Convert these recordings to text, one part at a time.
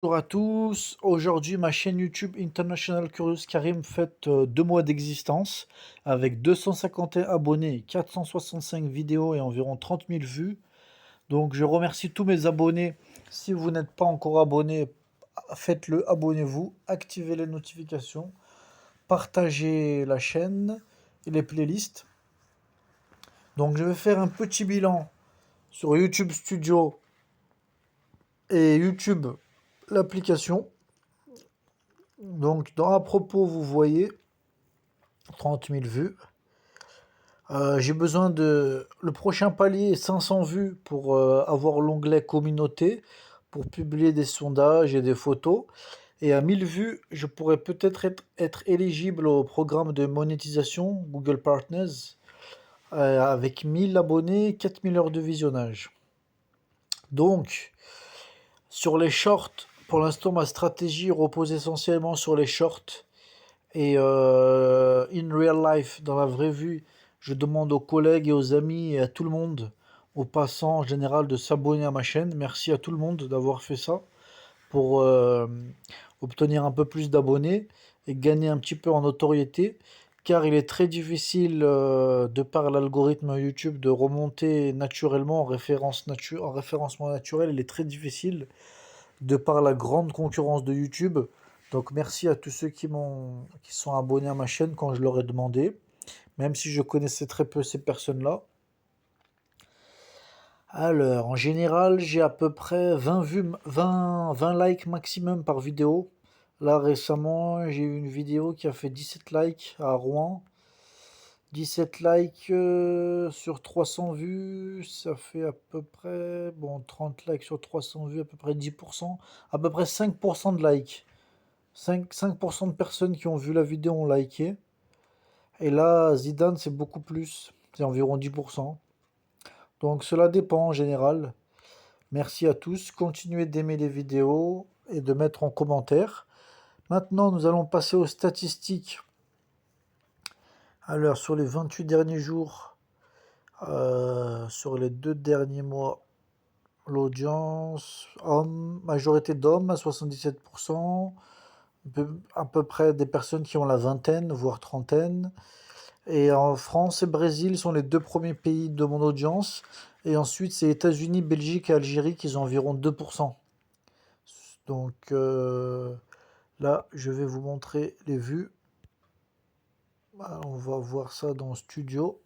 Bonjour à tous. Aujourd'hui, ma chaîne YouTube International Curious Karim fête 2 mois d'existence avec 251 abonnés, 465 vidéos et environ 30 000 vues. Donc, je remercie tous mes abonnés. Si vous n'êtes pas encore abonné, faites-le, abonnez-vous, activez les notifications, partagez la chaîne et les playlists. Donc, je vais faire un petit bilan sur YouTube Studio et YouTube, l'application. Donc, dans à propos, vous voyez 30 000 vues. J'ai besoin de... Le prochain palier est 500 vues pour avoir l'onglet communauté, pour publier des sondages et des photos. Et à 1000 vues, je pourrais peut-être être éligible au programme de monétisation Google Partners, avec 1000 abonnés, 4000 heures de visionnage. Donc, sur les shorts, pour l'instant, ma stratégie repose essentiellement sur les shorts. Et in real life, dans la vraie vie, je demande aux collègues et aux amis et à tout le monde, aux passants en général, de s'abonner à ma chaîne. Merci à tout le monde d'avoir fait ça pour obtenir un peu plus d'abonnés et gagner un petit peu en notoriété. Car il est très difficile, de par l'algorithme YouTube, de remonter naturellement en référencement naturel. Il est très difficile de par la grande concurrence de YouTube. Donc merci à tous ceux qui sont abonnés à ma chaîne quand je leur ai demandé, même si je connaissais très peu ces personnes-là. Alors, en général, j'ai à peu près 20 vues, 20 likes maximum par vidéo. Là, récemment, j'ai eu une vidéo qui a fait 17 likes à Rouen. 17 likes sur 300 vues, ça fait à peu près, bon, 30 likes sur 300 vues, à peu près 10%, à peu près 5% de likes. 5% de personnes qui ont vu la vidéo ont liké. Et là, Zidane, c'est beaucoup plus. C'est environ 10%. Donc cela dépend en général. Merci à tous. Continuez d'aimer les vidéos et de mettre en commentaire. Maintenant, nous allons passer aux statistiques. Alors, sur les 28 derniers jours, sur les 2 derniers mois, l'audience, homme, majorité d'hommes à 77%, à peu près des personnes qui ont la vingtaine, voire trentaine. Et en France et Brésil sont les deux premiers pays de mon audience. Et ensuite, c'est États-Unis, Belgique et Algérie qui ont environ 2%. Donc là, je vais vous montrer les vues. Alors, on va voir ça dans Studio,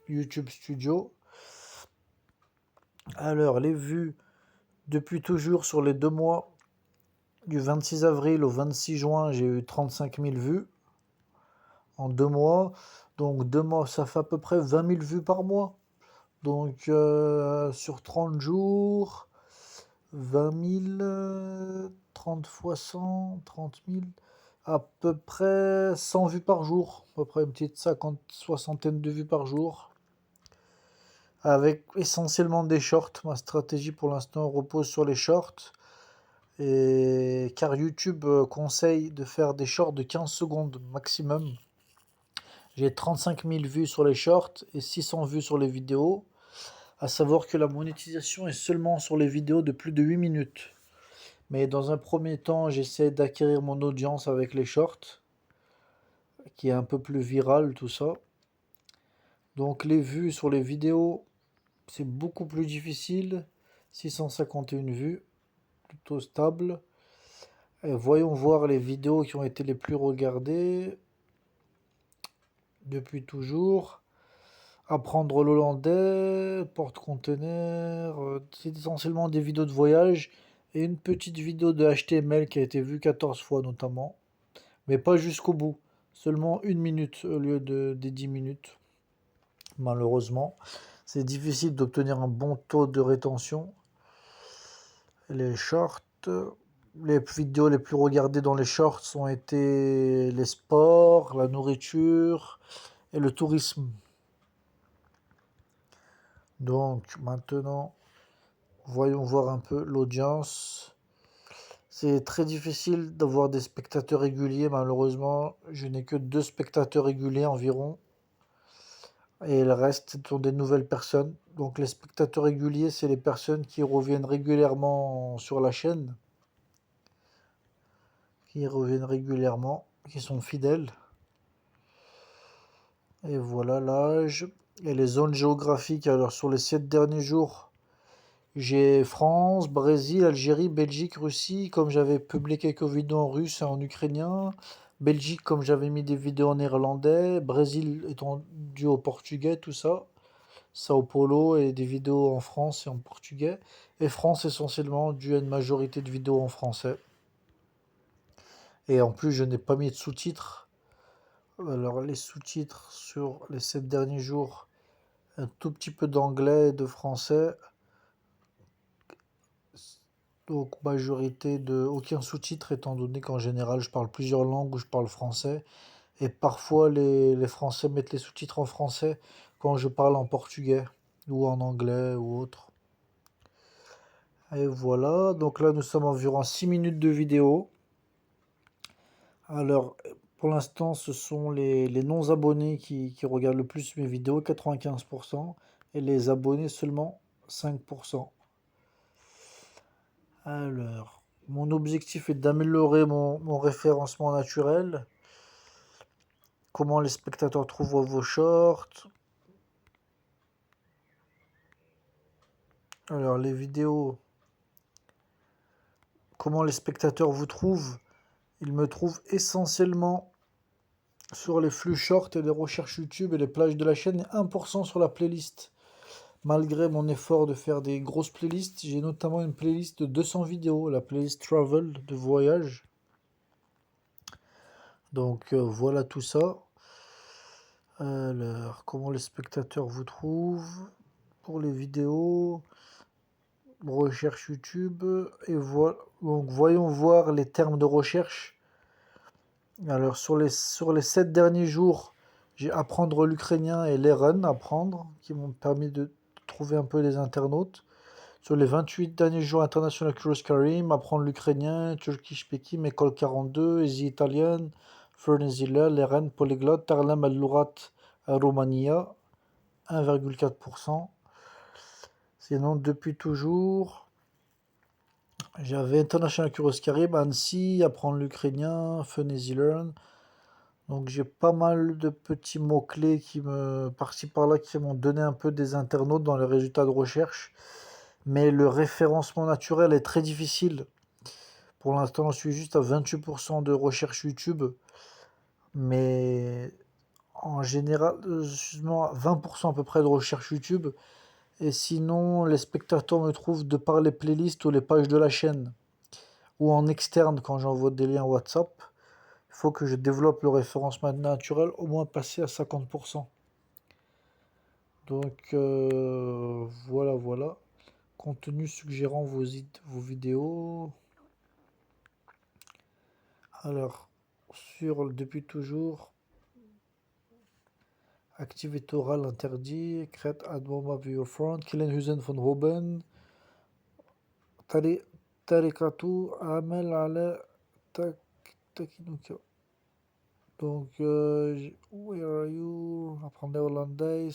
YouTube Studio. Alors, les vues depuis toujours sur les 2 mois, du 26 avril au 26 juin, j'ai eu 35 000 vues en 2 mois. Donc 2 mois, ça fait à peu près 20 000 vues par mois. Donc sur 30 jours, 20 000, 30 fois 100, 30 000, à peu près 100 vues par jour, à peu près une petite 50, soixantaine de vues par jour, avec essentiellement des shorts. Ma stratégie pour l'instant repose sur les shorts, et car YouTube conseille de faire des shorts de 15 secondes maximum. J'ai 35 000 vues sur les shorts et 600 vues sur les vidéos. À savoir que la monétisation est seulement sur les vidéos de plus de 8 minutes. Mais dans un premier temps, j'essaie d'acquérir mon audience avec les shorts, qui est un peu plus viral tout ça. Donc les vues sur les vidéos, c'est beaucoup plus difficile. 651 vues, plutôt stable. Et voyons voir les vidéos qui ont été les plus regardées depuis toujours. Apprendre l'hollandais, porte-container, c'est essentiellement des vidéos de voyage et une petite vidéo de HTML qui a été vue 14 fois notamment, mais pas jusqu'au bout, seulement 1 minute au lieu des 10 minutes, malheureusement. C'est difficile d'obtenir un bon taux de rétention. Les shorts, les vidéos les plus regardées dans les shorts ont été les sports, la nourriture et le tourisme. Donc maintenant, voyons voir un peu l'audience. C'est très difficile d'avoir des spectateurs réguliers, malheureusement. Je n'ai que 2 spectateurs réguliers environ. Et le reste sont des nouvelles personnes. Donc les spectateurs réguliers, c'est les personnes qui reviennent régulièrement sur la chaîne. qui reviennent régulièrement, qui sont fidèles. Et voilà l'âge. Et les zones géographiques, alors sur les 7 derniers jours, j'ai France, Brésil, Algérie, Belgique, Russie, comme j'avais publié quelques vidéos en russe et en ukrainien. Belgique, comme j'avais mis des vidéos en néerlandais. Brésil étant dû au portugais, tout ça. Sao Paulo et des vidéos en France et en portugais. Et France essentiellement dû à une majorité de vidéos en français. Et en plus, je n'ai pas mis de sous-titres. Alors, les sous-titres sur les 7 derniers jours, un tout petit peu d'anglais et de français. Donc, majorité de aucun sous-titre, étant donné qu'en général, je parle plusieurs langues ou je parle français. Et parfois, les Français mettent les sous-titres en français quand je parle en portugais ou en anglais ou autre. Et voilà, donc là, nous sommes environ à 6 minutes de vidéo. Alors, pour l'instant, ce sont les non-abonnés qui regardent le plus mes vidéos, 95%, et les abonnés seulement 5%. Alors, mon objectif est d'améliorer mon référencement naturel. Comment les spectateurs trouvent vos shorts. Alors, les vidéos, comment les spectateurs vous trouvent. Ils me trouvent essentiellement sur les flux shorts et les recherches YouTube et les plages de la chaîne, et 1% sur la playlist. Malgré mon effort de faire des grosses playlists, j'ai notamment une playlist de 200 vidéos, la playlist Travel de voyage. Donc voilà tout ça. Alors, comment les spectateurs vous trouvent pour les vidéos, recherche YouTube, et voilà. Donc voyons voir les termes de recherche. Alors sur les 7 derniers jours, j'ai apprendre l'ukrainien et l'Eren apprendre, qui m'ont permis de trouver un peu les internautes. Sur les 28 derniers jours, International Cruise Karim, apprendre l'ukrainien, Turkish Speaking, École 42, Easy Italian, Fernezilla, l'Eren, Polyglotte, Tarlem al-Lurat, Romania, 1,4%. Sinon, depuis toujours, j'avais International Cruise Karim, Annecy, apprendre l'ukrainien, Fernezilla. Donc j'ai pas mal de petits mots-clés par-ci par-là, qui m'ont donné un peu des internautes dans les résultats de recherche. Mais le référencement naturel est très difficile. Pour l'instant, je suis juste à 28% de recherche YouTube. Mais en général, justement, à 20% à peu près de recherche YouTube. Et sinon, les spectateurs me trouvent de par les playlists ou les pages de la chaîne. Ou en externe quand j'envoie des liens WhatsApp. Il faut que je développe le référencement naturel, au moins passer à 50%. Donc voilà, voilà. Contenu suggérant vos vidéos. Alors, depuis toujours, activité orale interdit, create ad moment viewer front, Killenhusen von Hoben, Tarikatu, Amel Ale, Takinuka. Donc, where are you? Apprendre hollandais.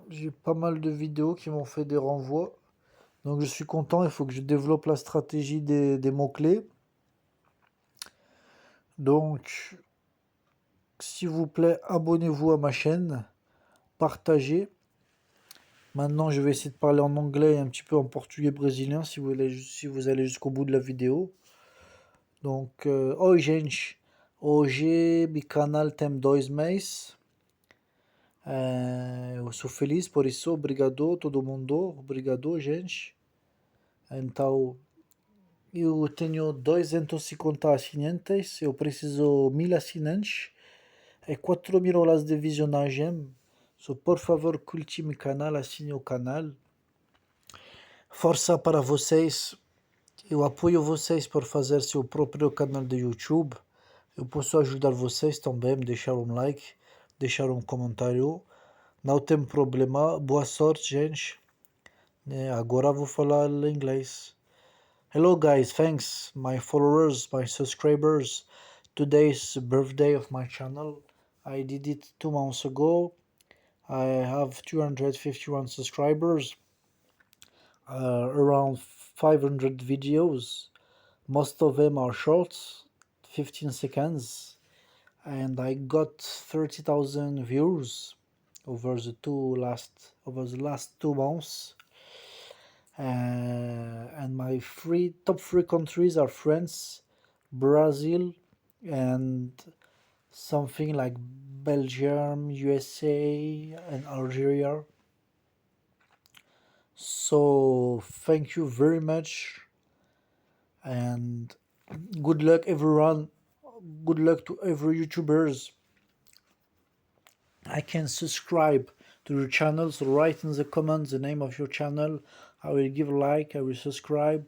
J'ai pas mal de vidéos qui m'ont fait des renvois. Donc je suis content, il faut que je développe la stratégie des mots-clés. Donc, s'il vous plaît, abonnez-vous à ma chaîne, partagez. Maintenant, je vais essayer de parler en anglais et un petit peu en portugais brésilien si vous allez jusqu'au bout de la vidéo. Donc, oi gente, hoje mi canal tem 2 meses. Eu sou feliz por isso, obrigado todo mundo, obrigado gente. Então, eu tenho 250 assinantes, eu preciso 1000 assinantes e 4000 horas de visionagem. So, por favor, curte meu canal, assine o canal. Força para vocês. Eu apoio vocês por fazer seu próprio canal de YouTube. Eu posso ajudar vocês também, deixar um like, deixar um comentário. Não tem problema. Boa sorte, gente. Agora vou falar inglês. Hello guys, thanks my followers, my subscribers. Today's the birthday of my channel. I did it 2 months ago. I have 251 subscribers. Around 500 videos. Most of them are short, 15 seconds, and I got 30,000 views over the last 2 months. And my top three countries are France, Brazil, and something like Belgium, USA, and Algeria. So thank you very much, and good luck everyone. Good luck to every YouTubers. I can subscribe to your channel, so write in the comments the name of your channel. I will give a like, I will subscribe.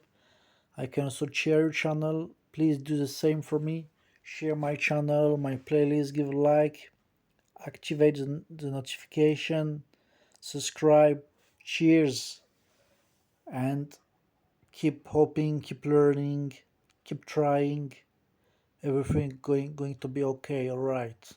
I can also share your channel. Please do the same for me. Share my channel, my playlist, give a like, activate the notification, subscribe. Cheers, and keep hoping, keep learning, keep trying. Everything going to be okay, alright.